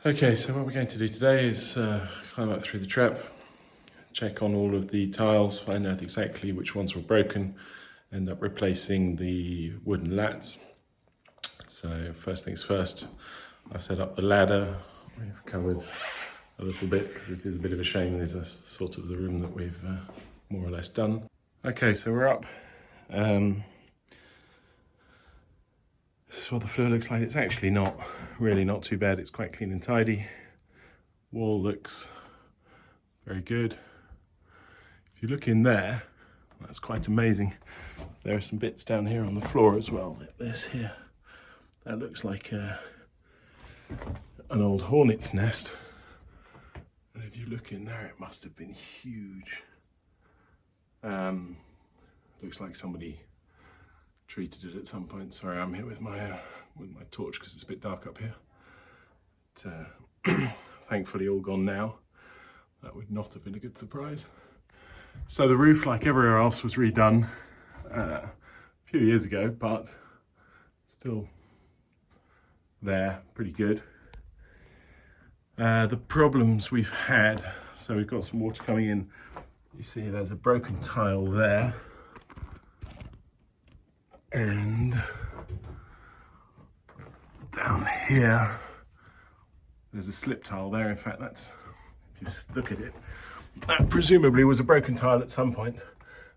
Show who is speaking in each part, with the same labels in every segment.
Speaker 1: Okay, so what we're going to do today is climb up through the trap, check on all of the tiles, find out exactly which ones were broken, end up replacing the wooden lats. So first things first, I've set up the ladder. We've covered a little bit because this is a bit of a shame. These are sort of the room that we've more or less done. Okay, so we're up. This is what the floor looks like. It's actually really not too bad. It's quite clean and tidy. Wall looks very good. If you look in there, that's quite amazing. There are some bits down here on the floor as well. Like this here. That looks like an old hornet's nest. And if you look in there, it must have been huge. Looks like somebody treated it at some point. Sorry, I'm here with my torch because it's a bit dark up here. But, thankfully all gone now. That would not have been a good surprise. So the roof, like everywhere else, was redone a few years ago, but still there, pretty good. The problems we've had, so we've got some water coming in. You see there's a broken tile there. And down here, there's a slip tile there. In fact, that's, if you look at it, that presumably was a broken tile at some point,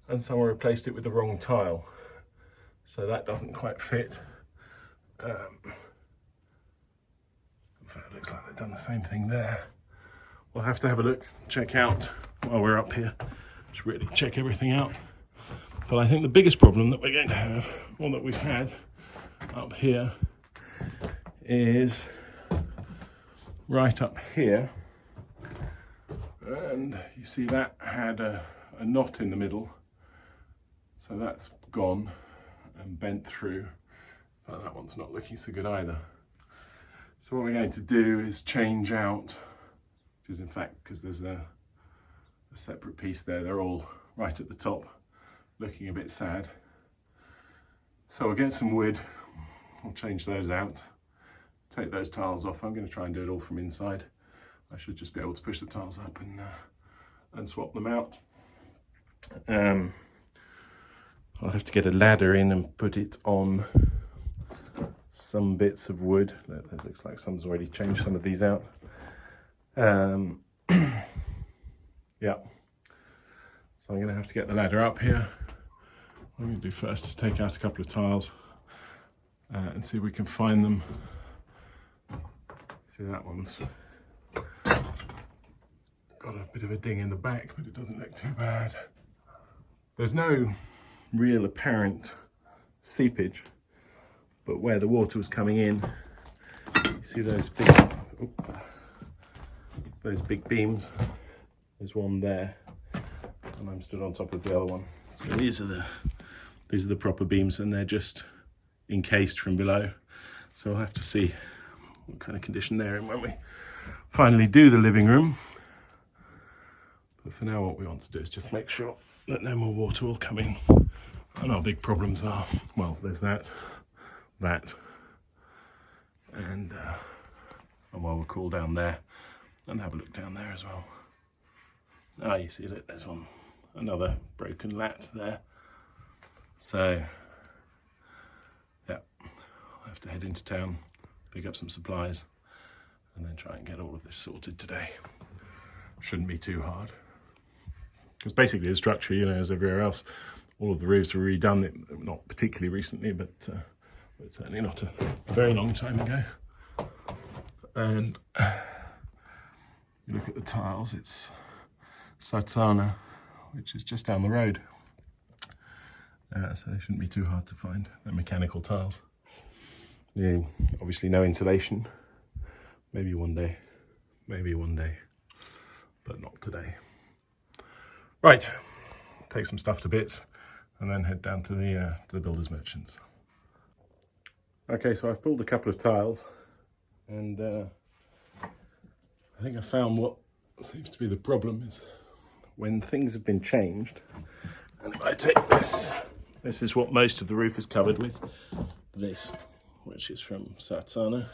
Speaker 1: and someone replaced it with the wrong tile. So that doesn't quite fit. In fact, it looks like they've done the same thing there. We'll have to have a look, check out while we're up here. Just really check everything out. But I think the biggest problem that we're going to have, or that we've had up here, is right up here. And you see that had a knot in the middle. So that's gone and bent through. But that one's not looking so good either. So what we're going to do is change out, it is in fact, because there's a separate piece there, they're all right at the top, looking a bit sad. So I'll get some wood, I'll change those out, take those tiles off. I'm going to try and do it all from inside. I should just be able to push the tiles up and swap them out. I'll have to get a ladder in and put it on some bits of wood. It looks like someone's already changed some of these out. Yeah. So I'm going to have to get the ladder up here. What I'm going to do first is take out a couple of tiles and see if we can find them. See, that one's got a bit of a ding in the back, but it doesn't look too bad. There's no real apparent seepage, but where the water was coming in, you see those big beams. There's one there, and I'm stood on top of the other one. So these are the proper beams, and they're just encased from below. So I'll have to see what kind of condition they're in when we finally do the living room. But for now, what we want to do is just make sure that no more water will come in. And our big problems are, well, there's that, and while we'll cool down there and have a look down there as well. Ah, you see, look, there's another broken lat there. So, yeah, I'll have to head into town, pick up some supplies, and then try and get all of this sorted today. Shouldn't be too hard. Because basically the structure, you know, as everywhere else, all of the roofs were redone, not particularly recently, but certainly not a very long time ago. And you look at the tiles, it's Satsana, which is just down the road. So they shouldn't be too hard to find. They're mechanical tiles. Yeah, obviously no insulation. Maybe one day, but not today. Right, take some stuff to bits and then head down to the builders merchants. Okay, so I've pulled a couple of tiles, and I think I found what seems to be the problem is when things have been changed. And if I take this is what most of the roof is covered with, this, which is from Satsana.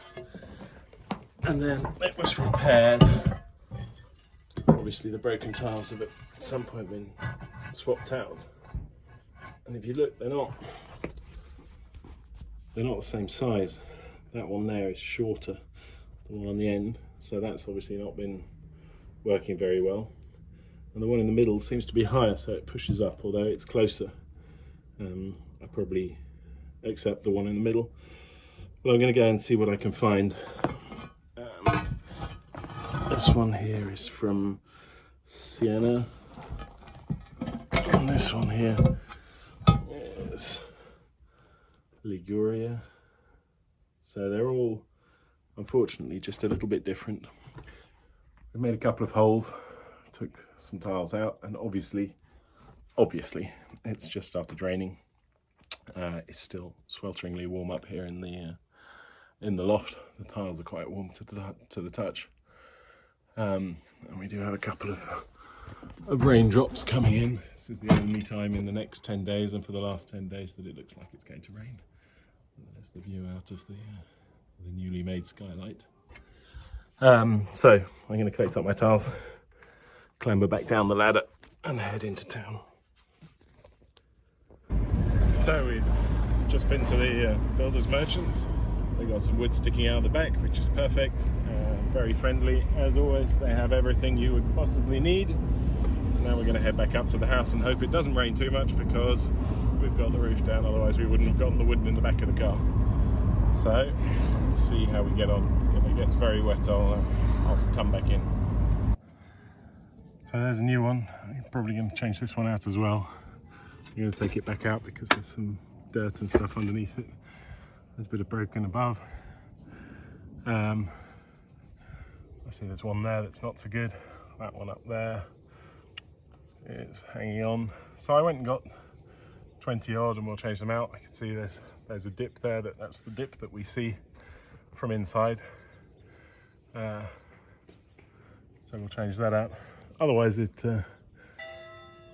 Speaker 1: and then it was repaired. Obviously the broken tiles have at some point been swapped out, and if you look, they're not the same size. That one there is shorter than the one on the end, so that's obviously not been working very well. And the one in the middle seems to be higher, so it pushes up, although it's closer. I probably accept the one in the middle, but I'm going to go and see what I can find. This one here is from Siena, and this one here is Liguria. So they're all, unfortunately, just a little bit different. We made a couple of holes, took some tiles out, and obviously it's just started raining. It's still swelteringly warm up here in the loft. The tiles are quite warm to the touch, and we do have a couple of raindrops coming in. This is the only time in the next 10 days, and for the last 10 days, that it looks like it's going to rain. There's the view out of the newly made skylight. So I'm going to collect up my tiles, clamber back down the ladder, and head into town. So we've just been to the builders merchants. They got some wood sticking out of the back, which is perfect. Very friendly as always. They have everything you would possibly need. Now we're going to head back up to the house and hope it doesn't rain too much, because we've got the roof down, otherwise we wouldn't have gotten the wood in the back of the car. So let's see how we get on. If it gets very wet, I'll come back in. So there's a new one. I'm probably going to change this one out as well. I'm going to take it back out because there's some dirt and stuff underneath it. There's a bit of broken above. I see there's one there that's not so good. That one up there is hanging on. So I went and got 20 odd and we'll change them out. I can see there's a dip there, that's the dip that we see from inside. So we'll change that out. Otherwise it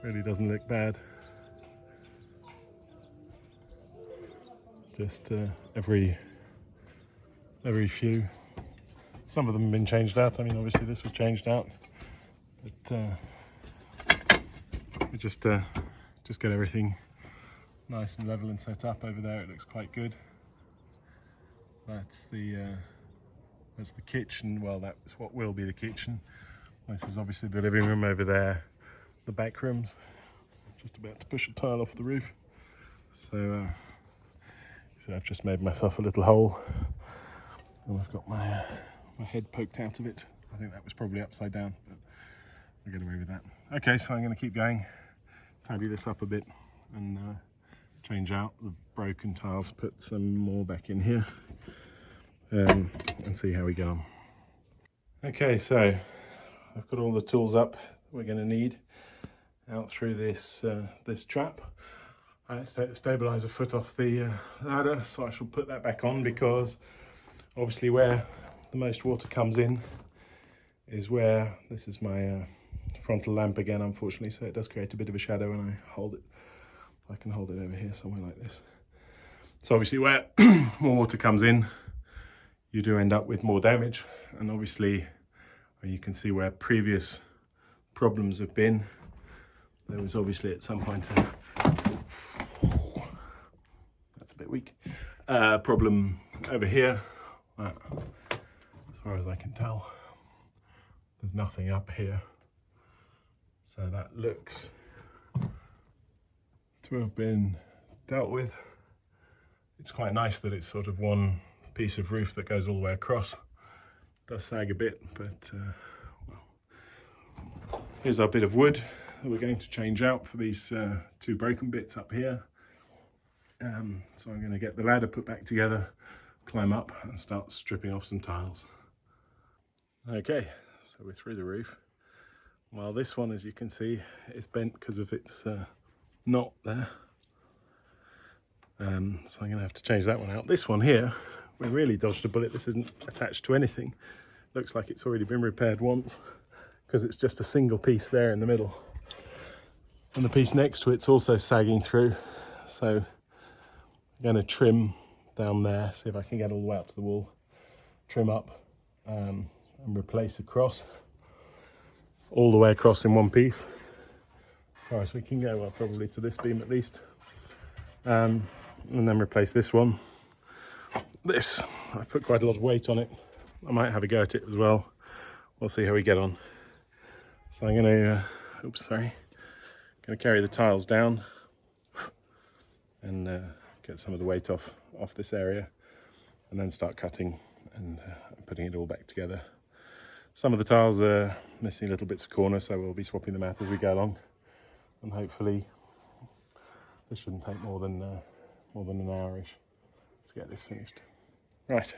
Speaker 1: really doesn't look bad. Just every few. Some of them have been changed out. I mean, obviously this was changed out, but we just get everything nice and level and set up over there. It looks quite good. That's the kitchen. Well, that's what will be the kitchen. This is obviously the living room over there, the back rooms. Just about to push a tile off the roof. So I've just made myself a little hole, and I've got my head poked out of it. I think that was probably upside down, but I'll get away with that. Okay, so I'm going to keep going, tidy this up a bit, and change out the broken tiles, put some more back in here, and see how we go on. Okay, so I've got all the tools up that we're going to need out through this trap. I had to take the stabilizer foot off the ladder, so I shall put that back on, because obviously where the most water comes in is where, this is my frontal lamp again, unfortunately, so it does create a bit of a shadow when I hold it. I can hold it over here somewhere like this. So obviously where more water comes in, you do end up with more damage, and obviously you can see where previous problems have been. There was obviously at some point that's a bit weak, problem over here. As far as I can tell, there's nothing up here, so that looks to have been dealt with. It's quite nice that it's sort of one piece of roof that goes all the way across. It does sag a bit, but well, here's our bit of wood that we're going to change out for these two broken bits up here. So I'm going to get the ladder put back together, climb up and start stripping off some tiles. Okay, so we're through the roof. Well, this one, as you can see, is bent because of its knot there. So I'm going to have to change that one out. This one here, we really dodged a bullet. This isn't attached to anything. Looks like it's already been repaired once, because it's just a single piece there in the middle. And the piece next to it's also sagging through. So I'm going to trim down there, see if I can get all the way up to the wall, trim up, and replace across, all the way across in one piece, as far as we can go, well, probably to this beam at least, and then replace this one. This, I've put quite a lot of weight on it. I might have a go at it as well. We'll see how we get on. So I'm going to carry the tiles down and get some of the weight off this area, and then start cutting and putting it all back together. Some of the tiles are missing little bits of corner, so we'll be swapping them out as we go along, and hopefully this shouldn't take more than an hour-ish to get this finished. Right,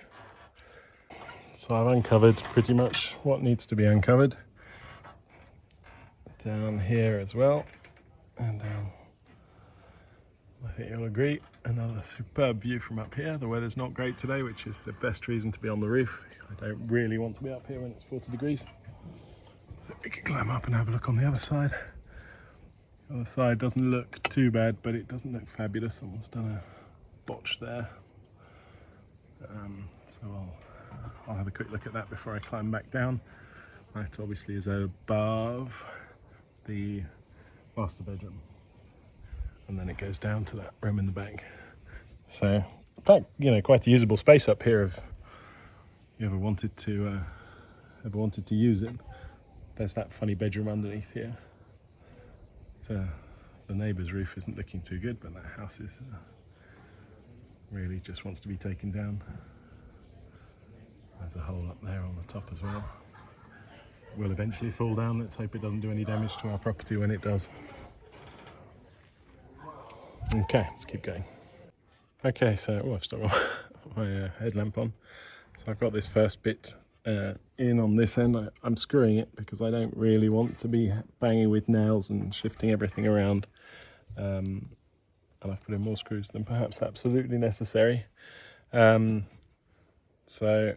Speaker 1: so I've uncovered pretty much what needs to be uncovered. Down here as well, and I think you'll agree, another superb view from up here. The weather's not great today, which is the best reason to be on the roof. I don't really want to be up here when it's 40 degrees. So we can climb up and have a look on the other side. The other side doesn't look too bad, but it doesn't look fabulous. Someone's done a botch there. So I'll have a quick look at that before I climb back down. That obviously is above the master bedroom, and then it goes down to that room in the back. So in fact, you know, quite a usable space up here if you ever wanted to use it. There's that funny bedroom underneath here. The neighbour's roof isn't looking too good, but that house is really just wants to be taken down. There's a hole up there on the top as well. Will eventually fall down. Let's hope it doesn't do any damage to our property when it does. Okay, let's keep going. Okay, so I've still got my headlamp on. So I've got this first bit in on this end. I'm screwing it because I don't really want to be banging with nails and shifting everything around. And I've put in more screws than perhaps absolutely necessary. So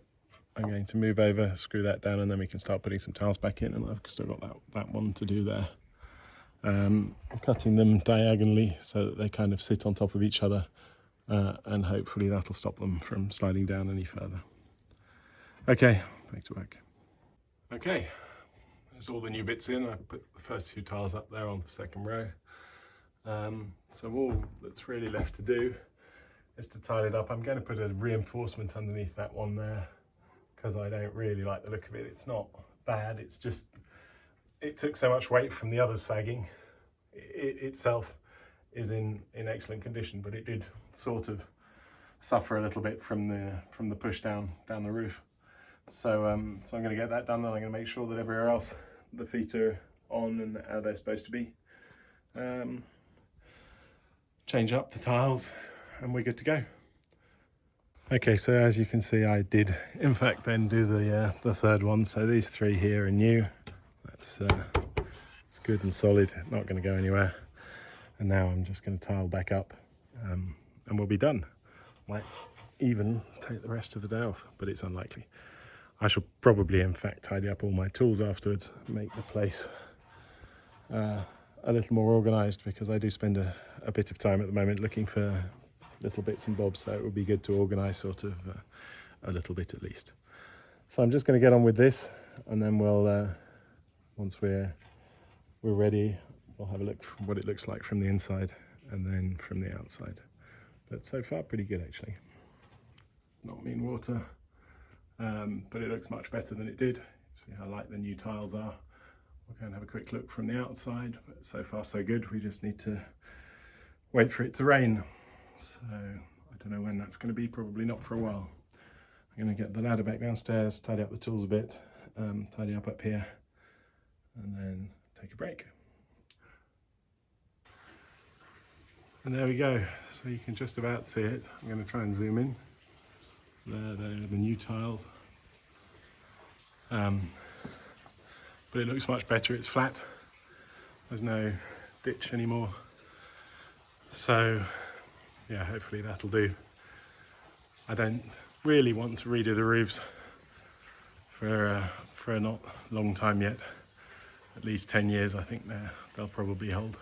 Speaker 1: I'm going to move over, screw that down, and then we can start putting some tiles back in, and I've still got that one to do there. Cutting them diagonally so that they kind of sit on top of each other, and hopefully that'll stop them from sliding down any further. Okay, back to work. Okay, there's all the new bits in. I put the first few tiles up there on the second row. So all that's really left to do is to tidy it up. I'm going to put a reinforcement underneath that one there, because I don't really like the look of it. It's not bad, it's just, it took so much weight from the other sagging. It itself is in excellent condition, but it did sort of suffer a little bit from the push down the roof. So I'm going to get that done, and I'm going to make sure that everywhere else the feet are on and how they're supposed to be. Change up the tiles, and we're good to go. Okay, so as you can see, I did in fact then do the third one. So these three here are new. That's it's good and solid, not going to go anywhere. And now I'm just going to tile back up, and we'll be done. Might even take the rest of the day off, but it's unlikely. I shall probably in fact tidy up all my tools afterwards, make the place a little more organised, because I do spend a bit of time at the moment looking for little bits and bobs, so it would be good to organise sort of a little bit at least. So I'm just going to get on with this, and then we'll once we're ready, we'll have a look at what it looks like from the inside and then from the outside. But so far pretty good actually. Not mean water, but it looks much better than it did. See how light the new tiles are. We'll go and have a quick look from the outside, but so far so good. We just need to wait for it to rain. So I don't know when that's going to be, probably not for a while. I'm going to get the ladder back downstairs, tidy up the tools a bit, tidy up here, and then take a break. And there we go, so you can just about see it. I'm going to try and zoom in. There are the new tiles. But it looks much better, it's flat. There's no ditch anymore. So yeah, hopefully that'll do. I don't really want to redo the roofs for a not long time yet. At least 10 years I think they'll probably hold.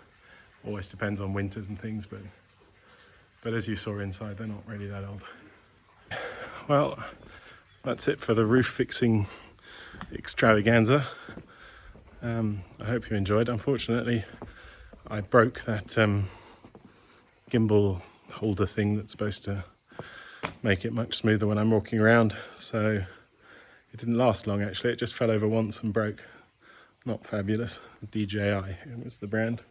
Speaker 1: Always depends on winters and things, but as you saw inside, they're not really that old. Well, that's it for the roof fixing extravaganza. I hope you enjoyed. Unfortunately, I broke that gimbal holder thing that's supposed to make it much smoother when I'm walking around, so it didn't last long actually. It just fell over once and broke. Not fabulous. DJI, it was the brand,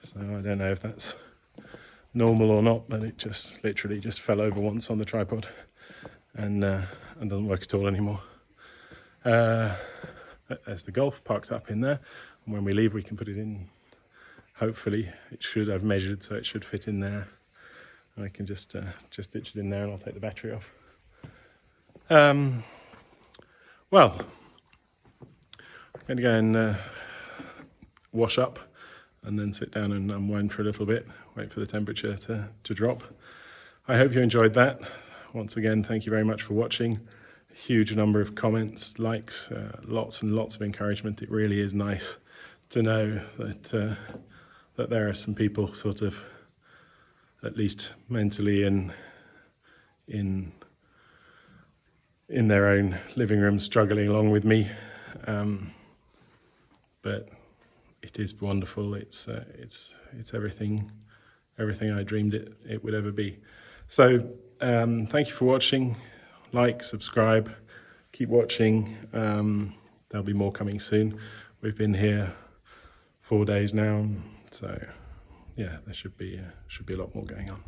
Speaker 1: so I don't know if that's normal or not, but it just literally just fell over once on the tripod and doesn't work at all anymore. There's the Golf parked up in there, and when we leave we can put it in. Hopefully it should, I've measured, so it should fit in there. And I can just ditch it in there and I'll take the battery off. Well, I'm going to go and wash up and then sit down and unwind for a little bit, wait for the temperature to drop. I hope you enjoyed that. Once again, thank you very much for watching. A huge number of comments, likes, lots and lots of encouragement. It really is nice to know that that there are some people sort of, at least mentally in their own living room, struggling along with me. But it is wonderful. It's everything I dreamed it would ever be. So thank you for watching. Like, subscribe, keep watching. There'll be more coming soon. We've been here 4 days now, so yeah, there should be a lot more going on.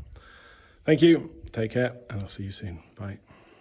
Speaker 1: Thank you. Take care, and I'll see you soon. Bye.